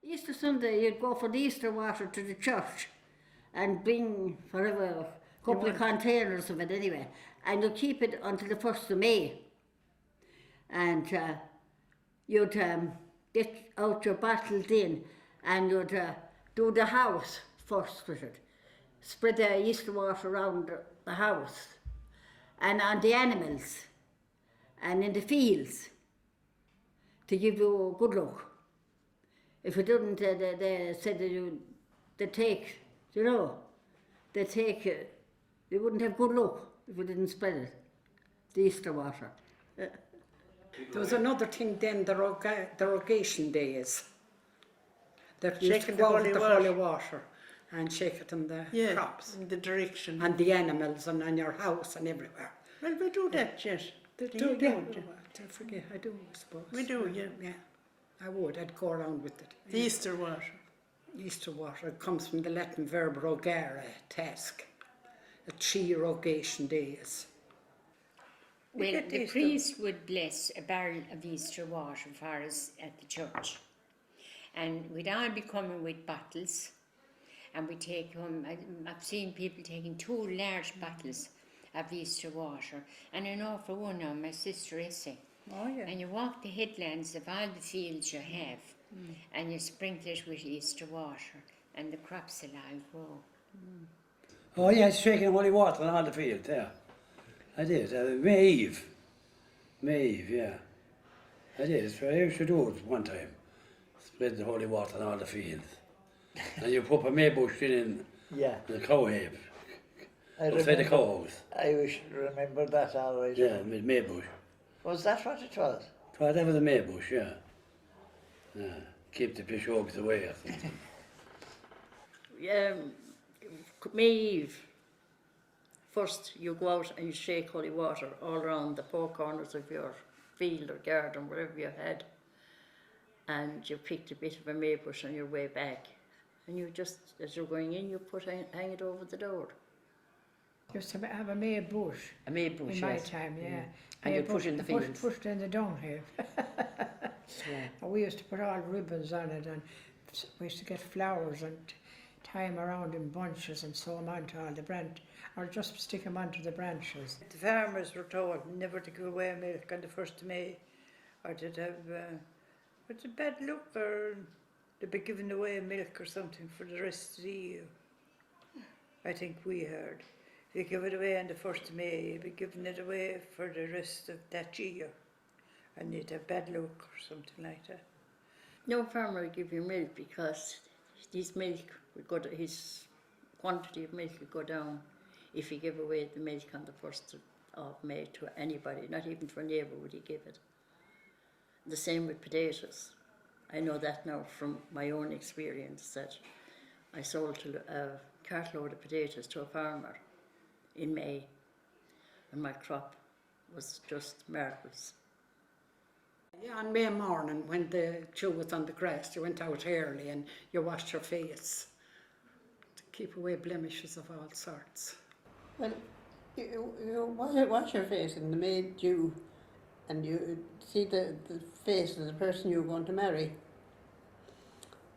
Easter Sunday, you'd go for the Easter water to the church and bring whatever, a couple of containers of it anyway, and you'd keep it until the 1st of May. And you'd get out your bottles in, and you'd do the house first with it. Spread the Easter water around the house, and on the animals, and in the fields, to give you good luck. If you didn't, they said that they take, you wouldn't have good luck if you didn't spread it, the Easter water. There was another thing then, the Rogation days. That used to go with the holy water and shake it in the crops. In the direction. And the animals and on your house and everywhere. Well, we do that, yes. I forget, I do, I suppose. We do, yeah. Yeah, I would, I'd go around with it. The Easter water. Easter water, it comes from the Latin verb rogare, task. A 3 Rogation days. Well, the priest would bless a barrel of Easter water for us at the church. And we'd all be coming with bottles, and we take home, I've seen people taking 2 large bottles of Easter water, and I know for one of my sister Essie. Oh, yeah. And you walk the headlands of all the fields you have, and you sprinkle it with Easter water, and the crops will all grow. Oh yeah, it's shaking holy water on all the fields, yeah. I did, May Eve, yeah. I did, I used to do it one time. Spread the holy water on all the fields. And you put a May bush in the cow have. Outside the cow house. I remember that always. Yeah, with May bush. Was that what it was? That was a May bush, yeah. Keep the fish hogs away or something. May Eve, first you go out and you shake holy water all around the 4 corners of your field or garden, wherever you had. And you picked a bit of a May bush on your way back. And you just, as you're going in, you hang it over the door. Used to have a May bush. A May bush, in my time, yeah. And you put it in the field. Pushed in the dung here. And we used to put all ribbons on it, and we used to get flowers and tie them around in bunches and sew them onto all the or just stick them onto the branches. The farmers were told never to give away milk on the 1st of May, or they'd have what's a bad luck, or they'd be giving away milk or something for the rest of the year. I think we heard. If you give it away on the 1st of May, you'd be giving it away for the rest of that year, and you'd have bad luck or something like that. No farmer would give you milk because his milk would go to, his quantity of milk would go down if he gave away the milk on the 1st of May to anybody, not even to a neighbour would he give it. The same with potatoes. I know that now from my own experience, that I sold a cartload of potatoes to a farmer in May, and my crop was just marvellous. Yeah, on May morning when the dew was on the grass, you went out early and you washed your face to keep away blemishes of all sorts. Well, you wash your face in the May dew, and you see the face of the person you're going to marry.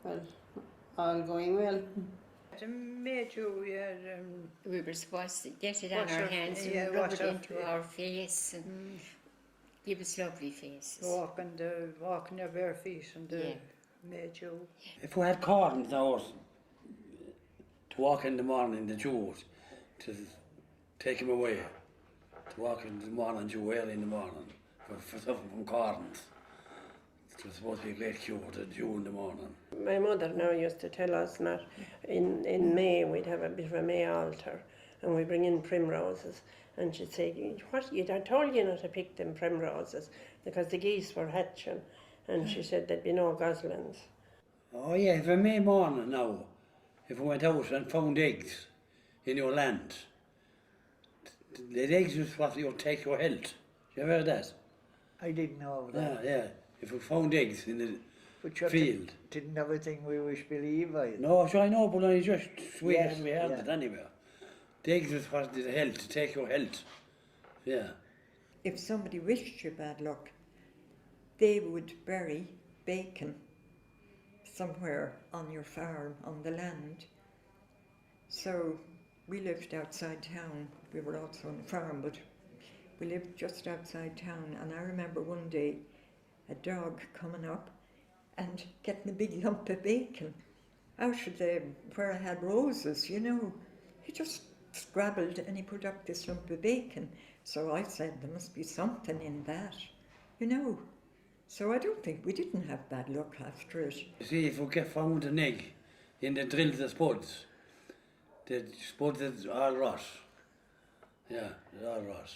Well, all going well. The May dew, we were supposed to get it on our hands and rub it into our face and give us lovely faces. Walk on your bare feet and the May dew. If we had corns now to walk in the morning, the dews, to take him away, to walk in the morning dew early in the morning, for suffering from corns. It was supposed to be a great cure, the dew in the morning. My mother now used to tell us that in May we'd have a bit of a May altar, and we bring in primroses, and she'd say, "What? I told you not to pick them primroses because the geese were hatching," and she said there'd be no goslings. Oh yeah, if a May morning now, if we went out and found eggs in your land, the eggs was what you'll take your health. You ever heard that? I didn't know of that. Yeah. If we found eggs in the field. Didn't everything we wish believe I? No, so I know, but I just swear we heard it anywhere. The eggs was what the health, to take your health. Yeah. If somebody wished you bad luck, they would bury bacon somewhere on your farm, on the land. So we lived outside town. We were also on a farm, but we lived just outside town. And I remember one day a dog coming up and getting a big lump of bacon out of where I had roses, you know. He just scrabbled and he put up this lump of bacon. So I said, there must be something in that, you know. So I don't think we didn't have bad luck after it. You see, if we get found an egg in the drill the spuds is all rot. Yeah, it's all rot.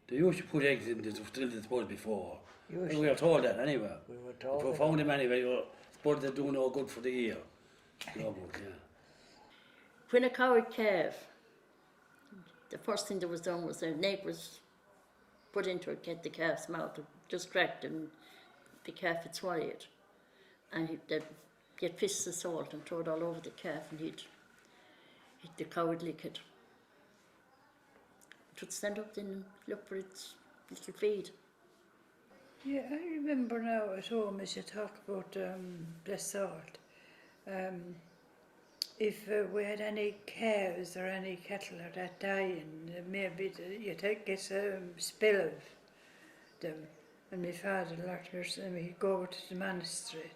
They used to put eggs in the drill the spuds before. We were told that anyway. We were told. If we found them anyway, spuds that do no good for the year. No good, yeah. When a cow would calve, the first thing that was done was an egg was put into it, get the calf's mouth, just cracked, and the calf would swallow it. And they'd get fists of salt and throw it all over the calf, and the cow would lick it. It would stand up then and look for its little feed. Yeah, I remember now at home as you talk about blessed salt. If we had any calves or any cattle or that dying, maybe you get a spill of them. And my father, he'd go over to the monastery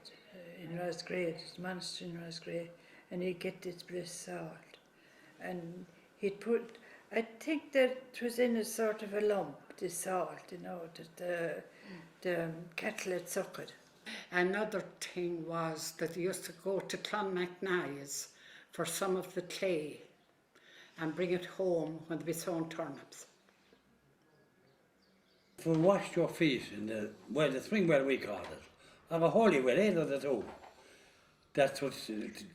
in Rosgrave, the monastery in Rosgrave, and he'd get this blessed salt. And he'd put, I think that it was in a sort of a lump, this salt, you know, that the cattle had sucked. Another thing was that they used to go to Clonmacnagh's for some of the clay and bring it home when they be sown turnips. If we washed your feet in the spring well we call it, or a holy well, either of the two. That's what,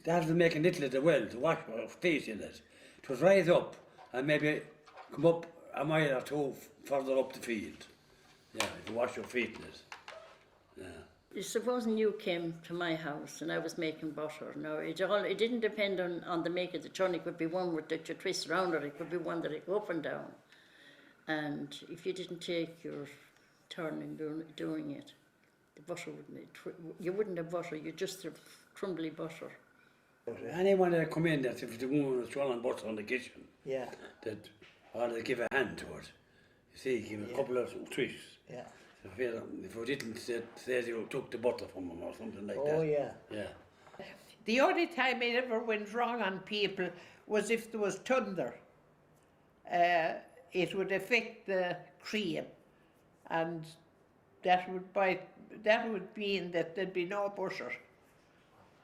that would make a little of the well to wash our feet in it. It would rise up and maybe come up a mile or two further up the field. Yeah, if you wash your feet in it. Yeah. Supposing you came to my house and I was making butter. Now, it didn't depend on the make of the churn. It could be one that you twist around, or it could be one that you go up and down. And if you didn't take your turn in doing it, the butter you wouldn't have butter, you just have crumbly butter. Anyone that come in, that if the woman was throwing butter on the kitchen, Yeah. that or they give a hand to it. You see, give a couple of twists. Yeah. If we didn't say you took the butter from them or something like that. Oh, yeah. Yeah. The only time it ever went wrong on people was if there was thunder. It would affect the cream, and that would mean that there'd be no butter.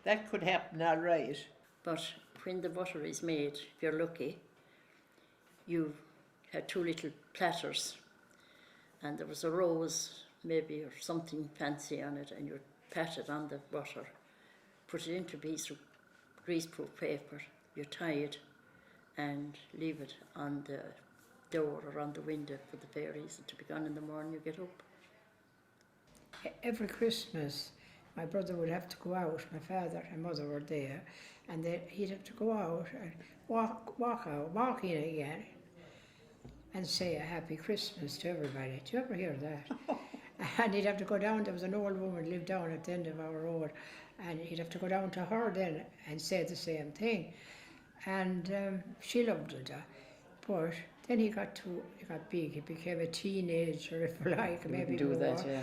That could happen all right. But when the butter is made, if you're lucky, you had two little platters, and there was a rose maybe or something fancy on it, and you pat it on the butter, put it into a piece of greaseproof paper, you tie it and leave it on the door or on the window for the fairies to be gone in the morning you get up. Every Christmas, my brother would have to go out, my father and mother were there, and he'd have to go out and walk in again and say a happy Christmas to everybody. Did you ever hear that? And he'd have to go down, there was an old woman who lived down at the end of our road, and he'd have to go down to her then and say the same thing. And she loved it. But then he got big, he became a teenager, if you like, maybe do more. that, yeah.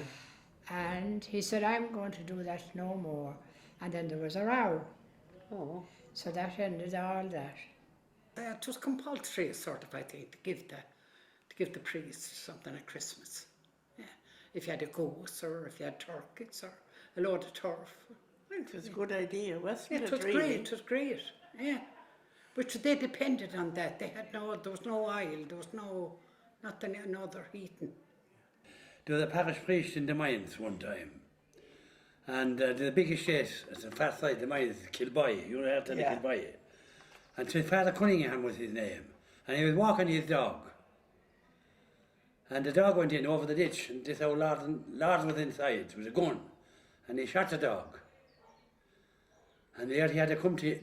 And he said, I'm going to do that no more. And then there was a row. Oh. So that ended all that. It was compulsory, sort of, I think, to give the priest something at Christmas. Yeah. If you had a goose, or if you had turkeys, or a load of turf. Well, it was a good idea, wasn't it? It was really? great, it was great, yeah. But they depended on that. There was no oil, there was nothing, other heating. There was a parish priest in the mines one time, and the big estate at the far side of the mines, Kilby, you know, after Yeah. Kilby. And so Father Cunningham was his name, and he was walking his dog. And the dog went in over the ditch, and this old lord was inside with a gun, and he shot the dog. And there he had to come to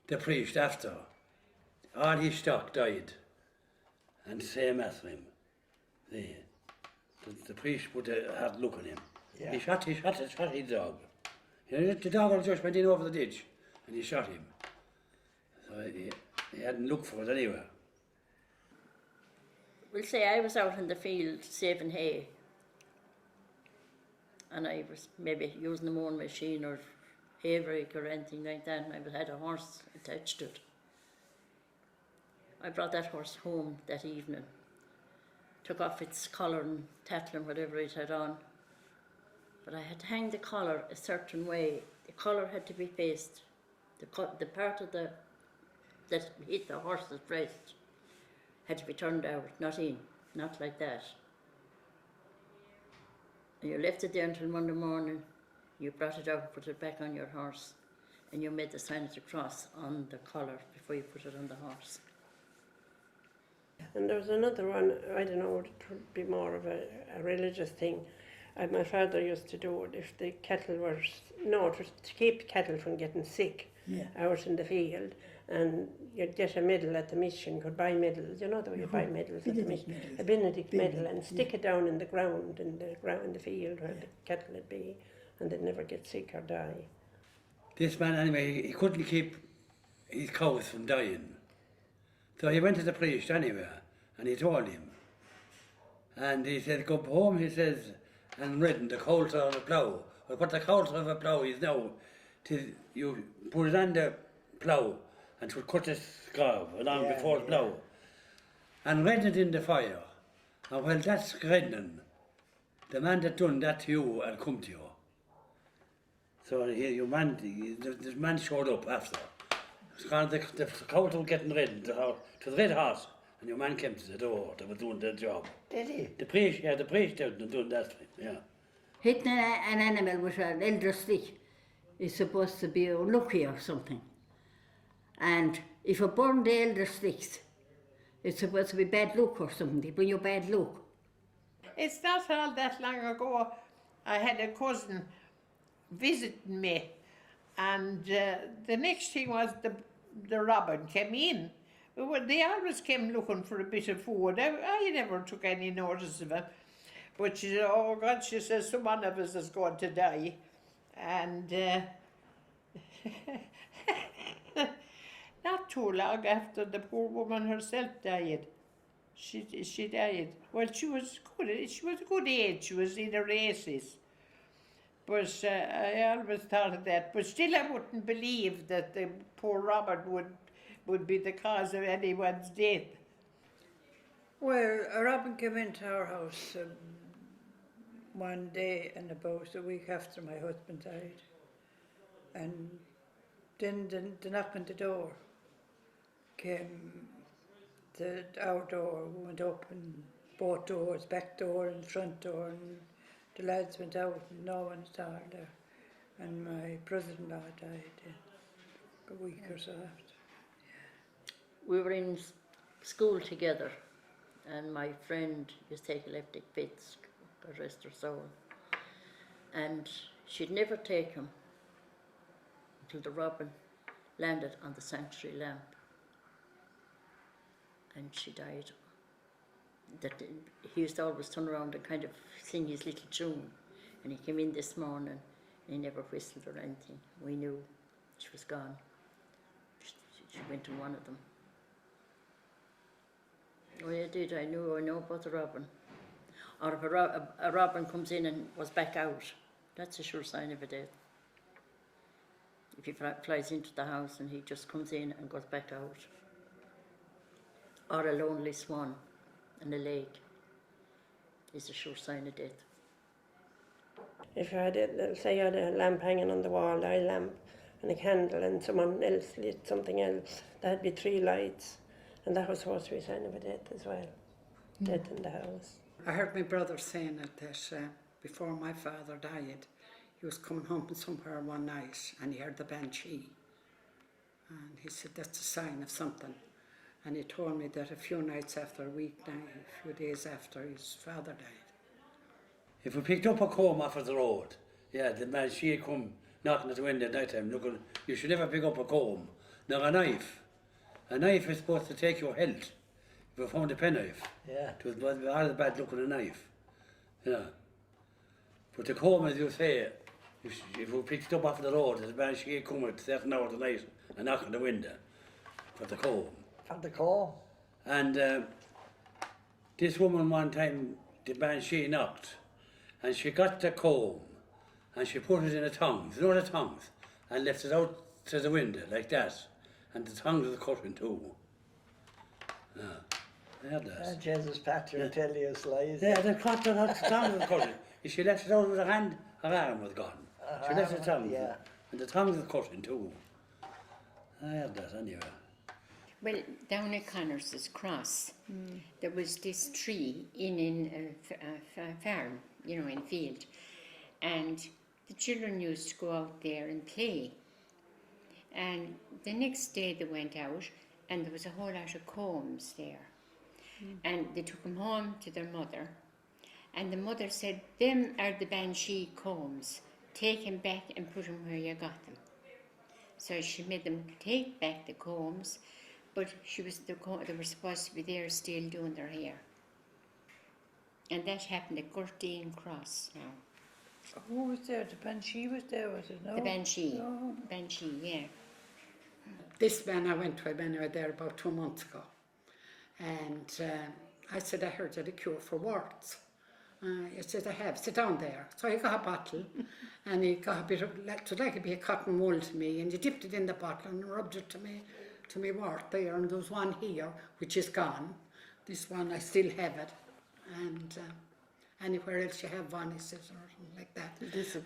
the priest after. All his stock died, and say mass for him. The priest put a hard look on him. Yeah. He shot his dog. The dog just went in over the ditch and he shot him. So he hadn't looked for it anywhere. We'll say I was out in the field saving hay, and I was maybe using the mowing machine or hay rake or anything like that, and I had a horse attached to it. I brought that horse home that evening, took off its collar and tattle and whatever it had on, but I had to hang the collar a certain way. The collar had to be faced, the part of that hit the horse's breast had to be turned out, not in, not like that. And you left it there until Monday morning, you brought it out, put it back on your horse, and you made the sign of the cross on the collar before you put it on the horse. And there was another one, I don't know, it would be more of a religious thing. My father used to do it if the cattle were, it was to keep cattle from getting sick out in the field. And you'd get a medal at the mission, you could buy medals, you know the way you buy medals at the mission, a Benedict medal, and stick it down in the ground, in the field where the cattle would be, and they'd never get sick or die. This man anyway, he couldn't keep his cows from dying. So he went to the priest anyway, and he told him. And he said, go home, he says, and written the coulter of a plough. Well, what the coulter of a plough is now, you put it on the plough, and to cut the scarf along before the plough, and redden it in the fire. And while that's reddening, the man that done that to you will come to you. So the man showed up after. The coat was getting reddened to the red hot, and your man came to the door that was doing the job. Did he? The priest didn't do that, yeah. Hitting an animal with an elder stick is supposed to be unlucky or something. And if you burn the elder sticks, it's supposed to be bad luck or something. They bring you bad luck. It's not all that long ago. I had a cousin visiting me, and the next thing was the robin came in. They always came looking for a bit of food. I never took any notice of it. But she said, oh God, she says, one of us is going to die. And not too long after, the poor woman herself died. She died. Well, she was good. She was a good age. She was in her 80s. But I always thought of that. But still, I wouldn't believe that the poor Robert would be the cause of anyone's death. Well, a robin came into our house one day and about a week after my husband died. And then the knock on the door came, our door went up, and both doors, back door and front door, and the lads went out and no one saw there. And my brother-in-law died a week or so after. We were in school together, and my friend used to take epileptic fits, God rest her soul. And she'd never take him until the robin landed on the sanctuary lamp. And she died. He used to always turn around and kind of sing his little tune. And he came in this morning, and he never whistled or anything. We knew she was gone. She went to one of them. Oh, I did. I know about the robin. Or if a robin comes in and was back out, that's a sure sign of a death. If he flies into the house and he just comes in and goes back out. Or a lonely swan in a lake is a sure sign of death. If you had say you had a lamp hanging on the wall, a lamp and a candle, and someone else lit something else, that'd be 3 lights. And that was supposed to be a sign of a death as well. Death in the house. I heard my brother saying that before my father died, he was coming home from somewhere one night and he heard the Banshee. And he said, that's a sign of something. And he told me that a few nights after, a few days after, his father died. If we picked up a comb off of the road, the Banshee would come knocking at the window at night time, looking, you should never pick up a comb. Now a knife. A knife is supposed to take your health. If you found a penknife, it was all the bad luck with a knife. Yeah. But the comb, as you say, if we picked it up off the road, there's a Banshee come at certain hour of the night and knock on the window for the comb. For the comb? And this woman one time, the Banshee knocked, and she got the comb and she put it in the tongs, you know the tongs, and left it out to the window like that. And the tongs was cut in two. I had that. Jesus Patrick will tell you lies. Yeah, the tongs was cut. If she left it out with her hand, her arm was gone. She left the tongs, yeah. and the tongs was cut in two. I had that anyway. Well, down at Connor's Cross, there was this tree in a farm, you know, in field, and the children used to go out there and play. And the next day they went out, and there was a whole lot of combs there. And they took them home to their mother, and the mother said, "Them are the Banshee combs. Take them back and put them where you got them." So she made them take back the combs, but they were supposed to be there still doing their hair. And that happened at Bealtaine Cross now. Who was there? The Banshee was there, was it? No? The Banshee. No. Banshee, yeah. This man I went to, when I was there about 2 months ago. And I said, I heard you had a cure for warts. He said, I have, sit down there. So he got a bottle and he got a bit of, like a bit of cotton wool to me, and he dipped it in the bottle and rubbed it to me wart there, and there was one here which is gone. This one I still have it, and anywhere else you have one, he says, or something like that.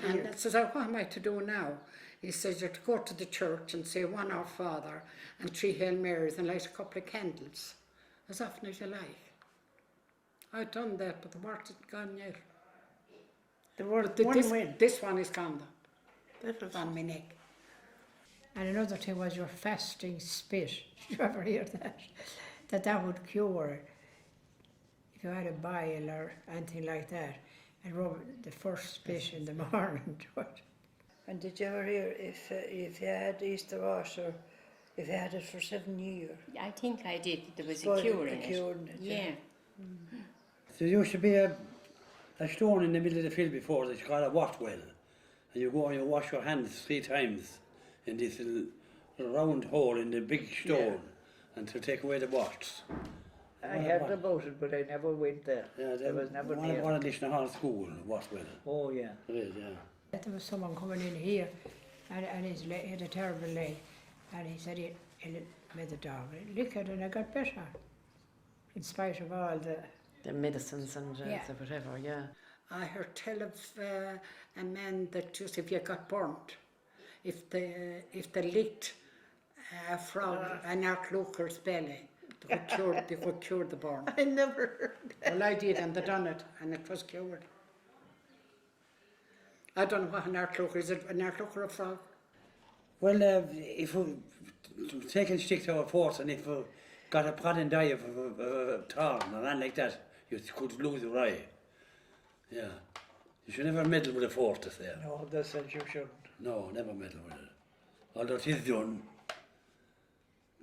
And I says, what am I to do now? He says, you're to go to the church and say 1 Our Father and 3 Hail Marys and light a couple of candles, as often as you like. I've done that, but the wart isn't gone yet. The word This one is gone though. That was on my neck. And another thing was your fasting spit. Did you ever hear that? That would cure if you had a bile or anything like that, and rub the first spit in the morning to it. And did you ever hear if you had Easter wash, or if you had it for 7 years? I think I did. There was a cure in it. Yeah. There used to be a stone in the middle of the field before that's called a Wart well, and you go and you wash your hands 3 times in this little round hole in the big stone, and to take away the warts. I heard about it, but I never went there. Yeah, I was never near. One additional hall school, Wart well. Oh yeah. There is, yeah. There was someone coming in here, and he had a terrible leg, and he said he made the dog lick it, and it got better, in spite of all the medicines and whatever, yeah. I heard tell of a man that just if you got burnt, if they licked a frog, an archlooker's belly, they could cure the burn. I never heard that. Well, I did, and they done it, and it was cured. I don't know what an archlooker is. It an archlooker or a frog? Well, if we take and stick to a force, and if we got a pot and die of a thorn or anything like that, you could lose your eye. Yeah. You should never meddle with a fortress there. No, that's what you shouldn't. No, never meddle with it. Although it is done.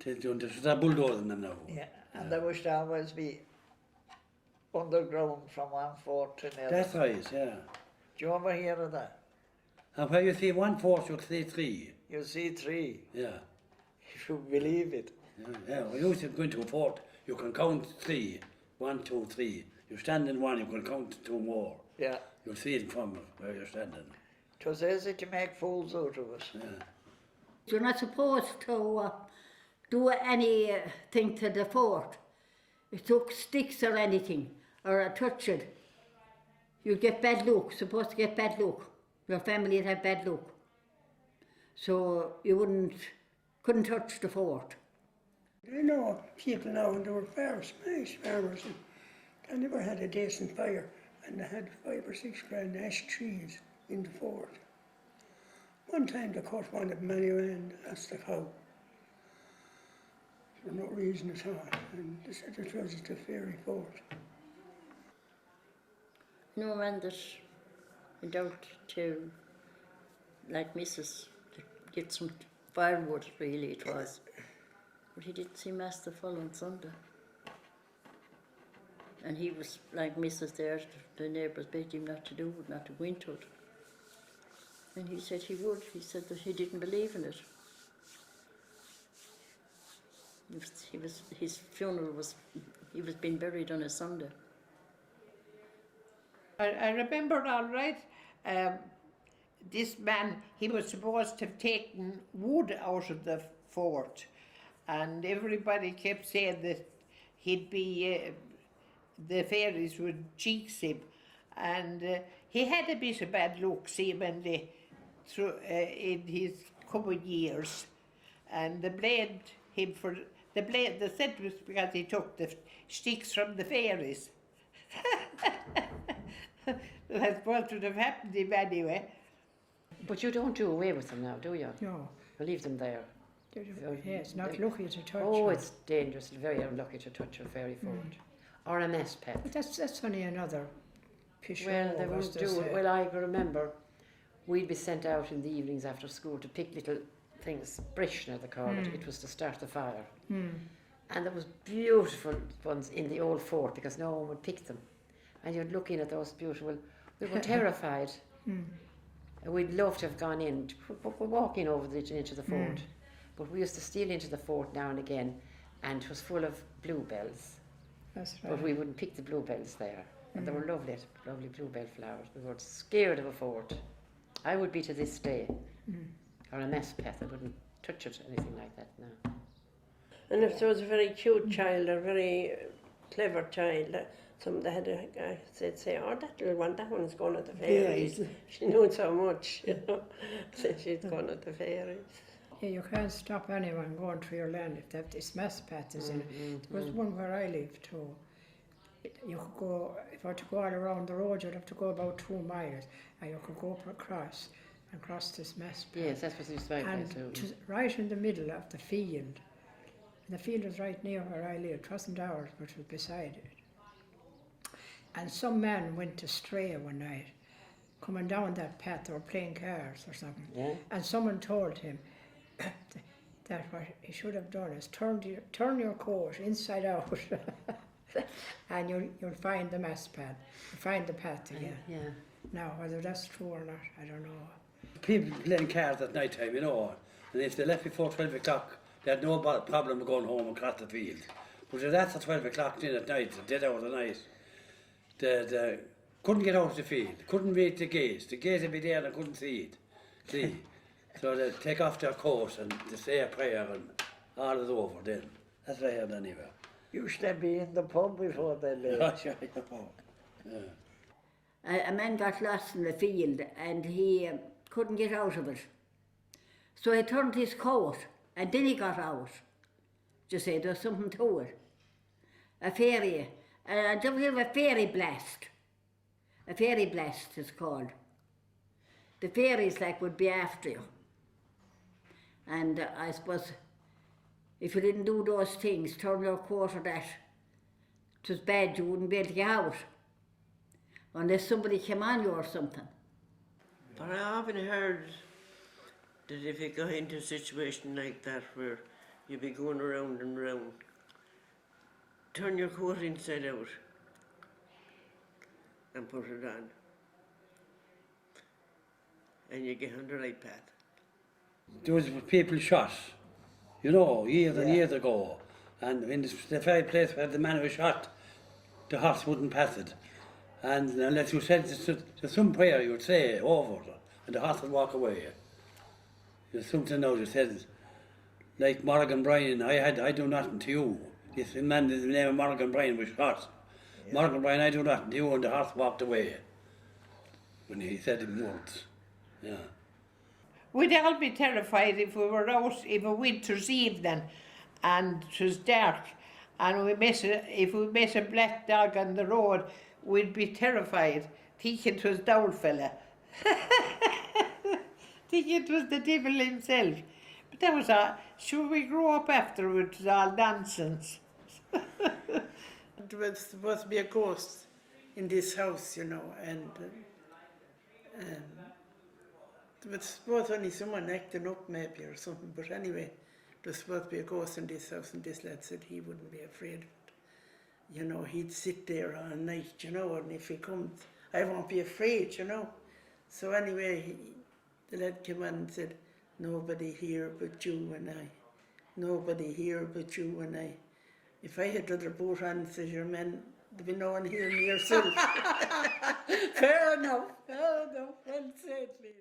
There's a bulldozer in them now. Yeah, and there used to always be underground from one fort to another. That's right, yeah. Do you ever hear of that? And where you see 1 fort, you'll see 3. You see 3. Yeah. If you believe it. Yeah. When you go into a fort, you can count 3. 1, 2, 3. You stand in one, you can count 2 more. Yeah. You'll see it from where you're standing. It was easy to make fools out of us. Yeah. You're not supposed to do anything to the fort. If you took sticks or anything, or touch it, you get bad luck. Supposed to get bad luck. Your family would have bad luck. So you couldn't touch the fort. I know people now, and they were farmers, nice farmers, and they never had a decent fire, and they had 5 or 6 grand ash trees in the fort. One time they cut one of them anyway, and that's the cow. For no reason at all, and they said it was the fairy fort. No man that went out to, like Mrs., to get some firewood, really it was. But he didn't see Mass the following Sunday. And he was, like Mrs. there, the neighbours begged him not to do it, not to go into it. And he said he would. He said that he didn't believe in it. His funeral was, he was being buried on a Sunday. I remember all right, this man, he was supposed to have taken wood out of the fort, and everybody kept saying that he'd be, the fairies would jinx him, and he had a bit of bad luck seemingly through, in his coming years, and they blamed him for, they said it was because he took the sticks from the fairies. That's what would have happened to him anyway. But you don't do away with them now, do you? No. You leave them there. Yeah, it's not lucky to touch. Oh, it's dangerous, very unlucky to touch a fairy fort. Or a mess pet. But that's only another pish. Well, they won't do it. Well, I remember we'd be sent out in the evenings after school to pick little things, brishna they call it. It was to start the fire. And there was beautiful ones in the old fort because no one would pick them. And you'd look in at those beautiful, we were terrified. And we'd love to have gone in, we're walking over into the fort. But we used to steal into the fort now and again, and it was full of bluebells. That's right. But we wouldn't pick the bluebells there. And they were lovely, lovely bluebell flowers. We were scared of a fort. I would be to this day. Or a mess pet, I wouldn't touch it, anything like that now. And if there was a very cute child or very clever child, some they had they'd say, oh, that little one, that one's going at the fairies. She knew so much, you know. So she's going at the fairies. Yeah, you can't stop anyone going through your land if they have this mess patches in it. There was one where I lived too. You could go, if I were to go all around the road, you'd have to go about 2 miles, and you could go across and cross this mess path. Yes, that's what you say. And right in the middle of the field. And the field was right near where I lived. It wasn't ours, but it was beside it. And some man went astray one night, coming down that path. They were playing cards or something. Yeah. And someone told him that what he should have done is turn your coat inside out, and you'll find the mess path. You'll find the path again. Yeah. Now, whether that's true or not, I don't know. People playing cards at night time, you know, and if they left before 12 o'clock, they had no problem of going home across the field. But if after 12 o'clock then at night, the dead hour of the night, they couldn't get out of the field, couldn't reach the gates. The gates would be there and they couldn't see it. So they'd take off their coats and they say a prayer and all is over then. That's what I heard anyway. Used to be in the pub before they left. A man got lost in the field and he couldn't get out of it. So he turned his coat and then he got out. Just say there's something to it. A fairy, don't we have a fairy blast? A fairy blast is called. The fairies would be after you. And I suppose if you didn't do those things, turn your coat or that, it was bad, you wouldn't be able to get out. Unless somebody came on you or something. But I often heard that if you go into a situation like that where you'll be going around and round, turn your coat inside out and put it on. And you get on the right path. There was people shot, you know, years and years ago. And in the very place where the man was shot, the horse wouldn't pass it. And unless you said to some prayer, you would say over it, and the horse would walk away. There's something now that says, like Morgan Bryan, I do nothing to you. This man, the name of Morgan Bryan was shot. Yeah. Morgan Bryan, I do nothing to you, and the horse walked away. When he said it words. Yeah. We'd all be terrified if we were out in a winter's evening and it was dark and if we met a black dog on the road, we'd be terrified, thinking it was Dowl fella. Thinking it was the devil himself. But that was all, sure we grew up afterwards, it was all nonsense. There was supposed to be a ghost in this house, you know, and there was supposed only someone acting up maybe or something, but anyway, there was supposed to be a ghost in this house, and this lad said he wouldn't be afraid of it. You know, he'd sit there all night, you know, and if he comes, I won't be afraid, you know. So anyway, the lad came on and said, nobody here but you and I. Nobody here but you and I. If I had other boat on, says your man, there'd be no one here near yourself. Fair enough. Well said, Lynn.